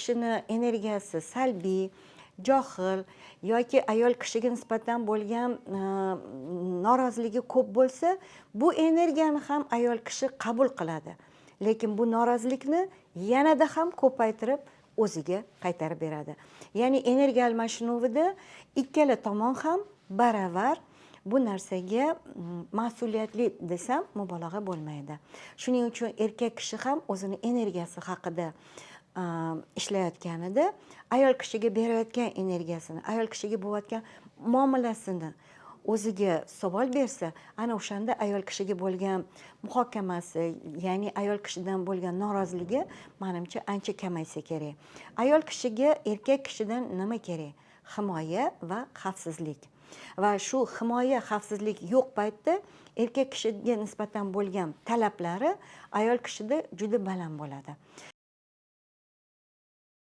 kishini energiyasi salbiy, johil yoki ayol kishiga nisbatan bo'lgan noroziligi ko'p bo'lsa, bu energiyani ham ayol kishi qabul qiladi. Lekin bu norozilikni yanada ham ko'paytirib o'ziga qaytarib beradi. Ya'ni energiya almashinuvida ikkala tomon ham baravar bu narsaga mas'uliyatli desam mubolag'a bo'lmaydi. Shuning uchun erkak kishi ham o'zini energiyasi haqida ishlayotganida ayol kishiga berayotgan energiyasini, ayol kishiga bo'layotgan muomalasini o'ziga savol bersa, ana o'shanda ayol kishiga bo'lgan muhokamasi, ya'ni ayol kishidan bo'lgan noroziligi menimcha ancha kamaysa kerak. Ayol kishiga erkak kishidan nima kerak? Himoya va xavfsizlik. Va shu himoya, xavfsizlik yo'q paytda erkak kishiga nisbatan bo'lgan talablari ayol kishida juda baland bo'ladi.